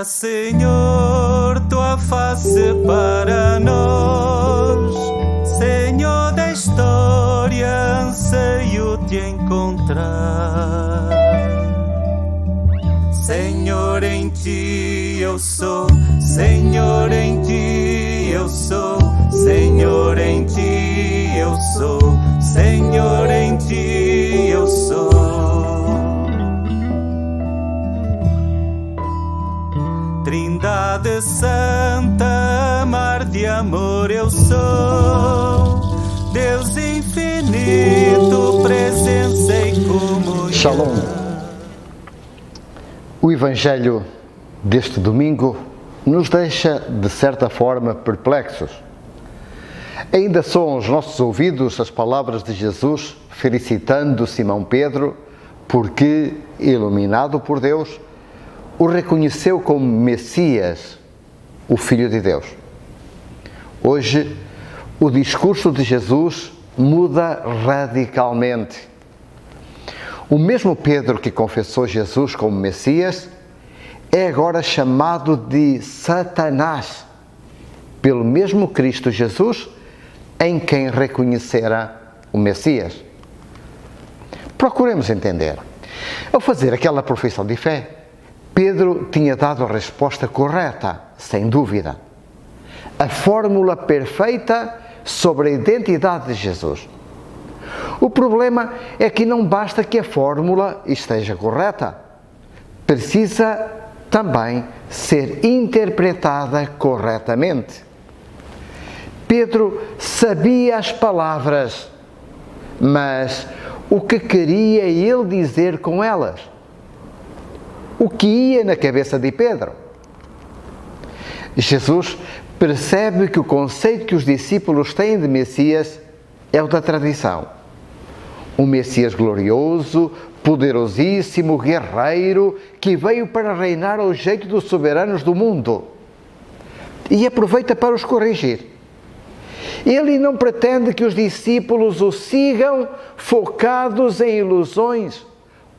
Brilha, Senhor, tua face para nós. Senhor da história, anseio te encontrar. Senhor, em ti eu sou. Senhor, em ti eu sou. Senhor, em ti eu sou. Senhor, em ti eu sou. Trindade Santa, mar de amor eu sou. Deus infinito, presença e comunhão. Shalom. O Evangelho deste domingo nos deixa, de certa forma, perplexos. Ainda soam aos nossos ouvidos as palavras de Jesus felicitando Simão Pedro porque, iluminado por Deus, o reconheceu como Messias, o Filho de Deus. Hoje, o discurso de Jesus muda radicalmente. O mesmo Pedro que confessou Jesus como Messias é agora chamado de Satanás, pelo mesmo Cristo Jesus, em quem reconhecera o Messias. Procuremos entender. Ao fazer aquela profissão de fé, Pedro tinha dado a resposta correta, sem dúvida. A fórmula perfeita sobre a identidade de Jesus. O problema é que não basta que a fórmula esteja correta. Precisa também ser interpretada corretamente. Pedro sabia as palavras, mas o que queria ele dizer com elas? O que ia na cabeça de Pedro? Jesus percebe que o conceito que os discípulos têm de Messias é o da tradição. Um Messias glorioso, poderosíssimo, guerreiro, que veio para reinar ao jeito dos soberanos do mundo. E aproveita para os corrigir. Ele não pretende que os discípulos o sigam focados em ilusões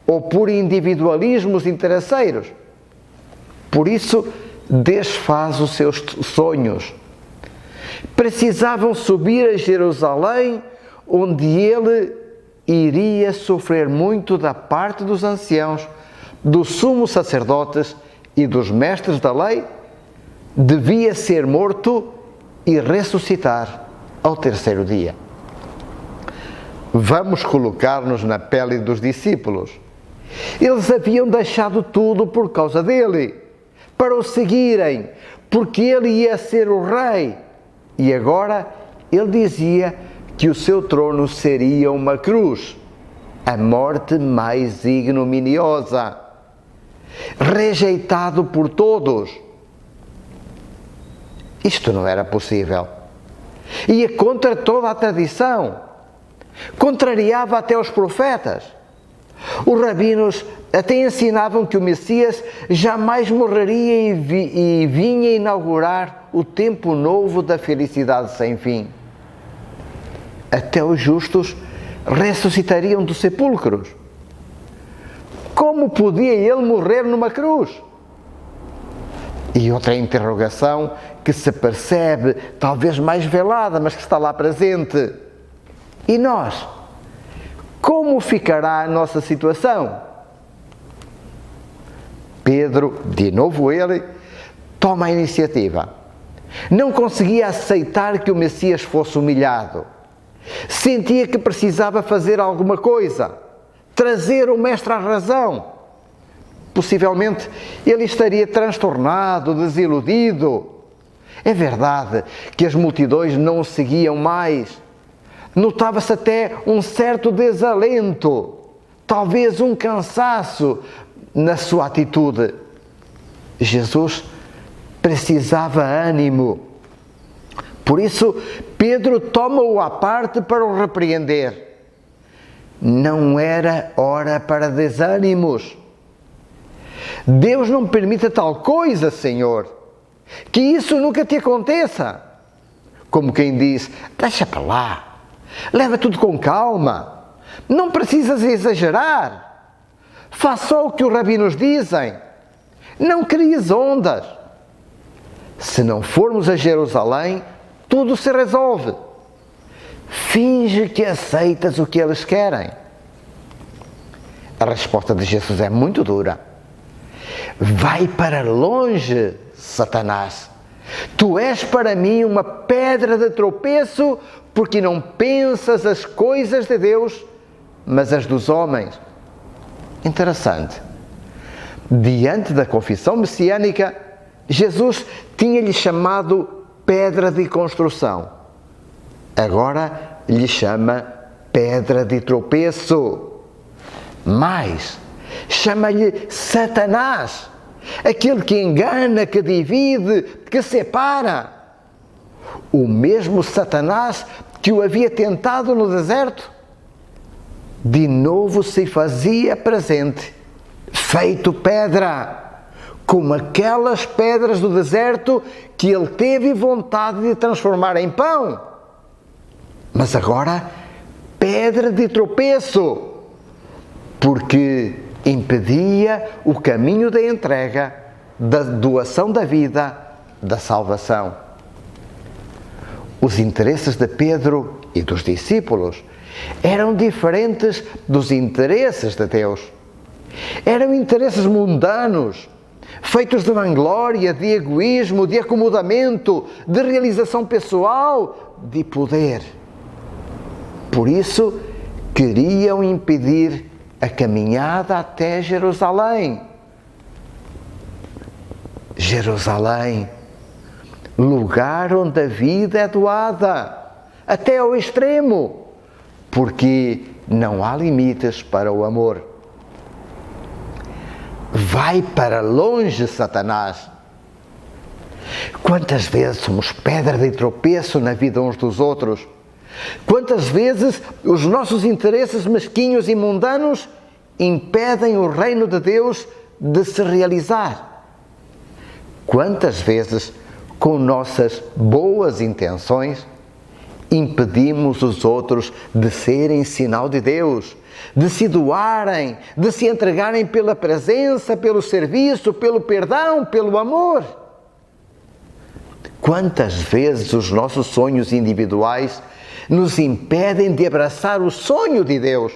ou por individualismos interesseiros. Por isso, desfaz os seus sonhos. Precisavam subir a Jerusalém, onde ele iria sofrer muito da parte dos anciãos, dos sumos sacerdotes e dos mestres da lei, devia ser morto e ressuscitar ao terceiro dia. Vamos colocar-nos na pele dos discípulos. Eles haviam deixado tudo por causa dele, para o seguirem, porque ele ia ser o rei. E agora ele dizia que o seu trono seria uma cruz, a morte mais ignominiosa, rejeitado por todos. Isto não era possível. Ia contra toda a tradição. Contrariava até os profetas. Os rabinos até ensinavam que o Messias jamais morreria e vinha inaugurar o tempo novo da felicidade sem fim. Até os justos ressuscitariam dos sepulcros. Como podia ele morrer numa cruz? E outra interrogação que se percebe, talvez mais velada, mas que está lá presente. E nós? Como ficará a nossa situação? Pedro, de novo ele, toma a iniciativa. Não conseguia aceitar que o Messias fosse humilhado. Sentia que precisava fazer alguma coisa, trazer o Mestre à razão. Possivelmente ele estaria transtornado, desiludido. É verdade que as multidões não o seguiam mais. Notava-se até um certo desalento, talvez um cansaço na sua atitude. Jesus precisava ânimo. Por isso, Pedro toma-o à parte para o repreender. Não era hora para desânimos. Deus não permita tal coisa, Senhor. Que isso nunca te aconteça. Como quem diz, deixa para lá. Leva tudo com calma. Não precisas exagerar. Faz só o que os rabinos dizem. Não cries ondas. Se não formos a Jerusalém, tudo se resolve. Finge que aceitas o que eles querem. A resposta de Jesus é muito dura. Vai para longe, Satanás. Tu és para mim uma pedra de tropeço, porque não pensas as coisas de Deus, mas as dos homens. Interessante. Diante da confissão messiânica, Jesus tinha-lhe chamado pedra de construção. Agora lhe chama pedra de tropeço. Mais, chama-lhe Satanás, aquele que engana, que divide, que separa. O mesmo Satanás que o havia tentado no deserto, de novo se fazia presente, feito pedra, como aquelas pedras do deserto que ele teve vontade de transformar em pão. Mas agora, pedra de tropeço, porque impedia o caminho da entrega, da doação da vida, da salvação. Os interesses de Pedro e dos discípulos eram diferentes dos interesses de Deus. Eram interesses mundanos, feitos de vanglória, de egoísmo, de acomodamento, de realização pessoal, de poder. Por isso, queriam impedir a caminhada até Jerusalém. Jerusalém, lugar onde a vida é doada, até ao extremo, porque não há limites para o amor. Vai para longe, Satanás. Quantas vezes somos pedra de tropeço na vida uns dos outros? Quantas vezes os nossos interesses mesquinhos e mundanos impedem o reino de Deus de se realizar? Quantas vezes, com nossas boas intenções, impedimos os outros de serem sinal de Deus, de se doarem, de se entregarem pela presença, pelo serviço, pelo perdão, pelo amor? Quantas vezes os nossos sonhos individuais nos impedem de abraçar o sonho de Deus?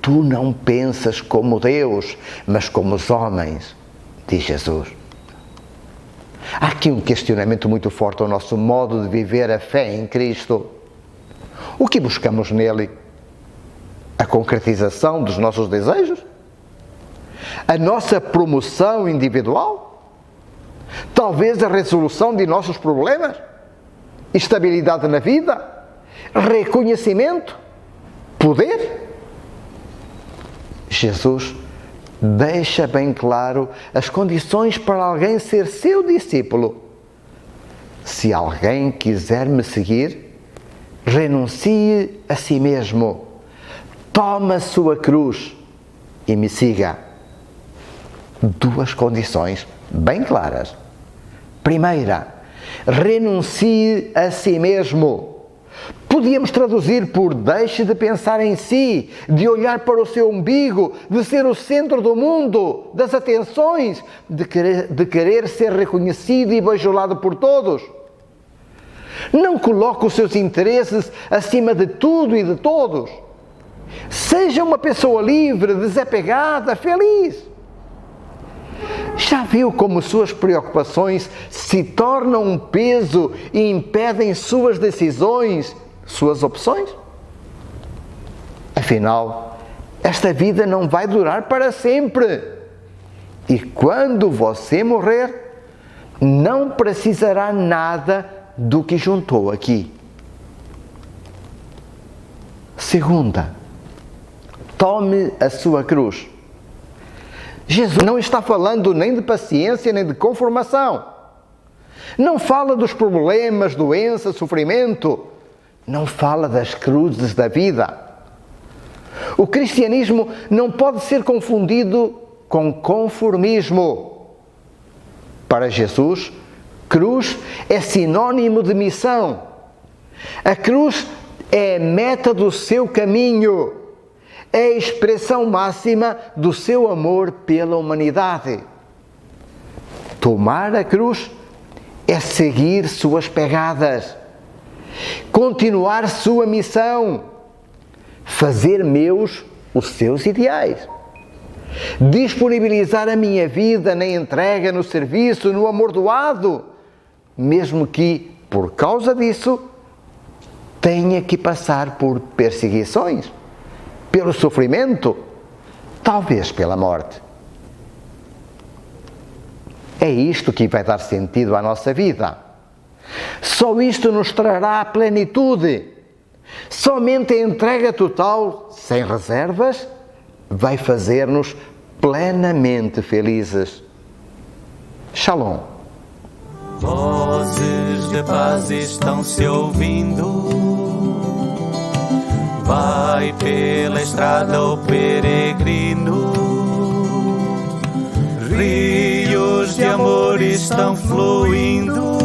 Tu não pensas como Deus, mas como os homens, diz Jesus. Há aqui um questionamento muito forte ao nosso modo de viver a fé em Cristo. O que buscamos nele? A concretização dos nossos desejos? A nossa promoção individual? Talvez a resolução de nossos problemas? Estabilidade na vida? Reconhecimento? Poder? Jesus deixa bem claro as condições para alguém ser seu discípulo. Se alguém quiser me seguir, renuncie a si mesmo, tome a sua cruz e me siga. Duas condições bem claras. Primeira, renuncie a si mesmo. Podíamos traduzir por deixe de pensar em si, de olhar para o seu umbigo, de ser o centro do mundo, das atenções, de querer ser reconhecido e bajulado por todos. Não coloque os seus interesses acima de tudo e de todos. Seja uma pessoa livre, desapegada, feliz. Já viu como suas preocupações se tornam um peso e impedem suas decisões, suas opções? Afinal, esta vida não vai durar para sempre. E quando você morrer, não precisará nada do que juntou aqui. Segunda, tome a sua cruz. Jesus não está falando nem de paciência, nem de conformação. Não fala dos problemas, doença, sofrimento. Não fala das cruzes da vida. O cristianismo não pode ser confundido com conformismo. Para Jesus, cruz é sinônimo de missão. A cruz é a meta do seu caminho. é a expressão máxima do seu amor pela humanidade. Tomar a cruz é seguir suas pegadas, continuar sua missão, fazer meus os seus ideais, disponibilizar a minha vida na entrega, no serviço, no amor doado, mesmo que, por causa disso, tenha que passar por perseguições, pelo sofrimento, talvez pela morte. É isto que vai dar sentido à nossa vida. Só isto nos trará a plenitude. Somente a entrega total, sem reservas, vai fazer-nos plenamente felizes. Shalom. Vozes de paz estão se ouvindo. Vai pela estrada o peregrino. Rios de amor estão fluindo.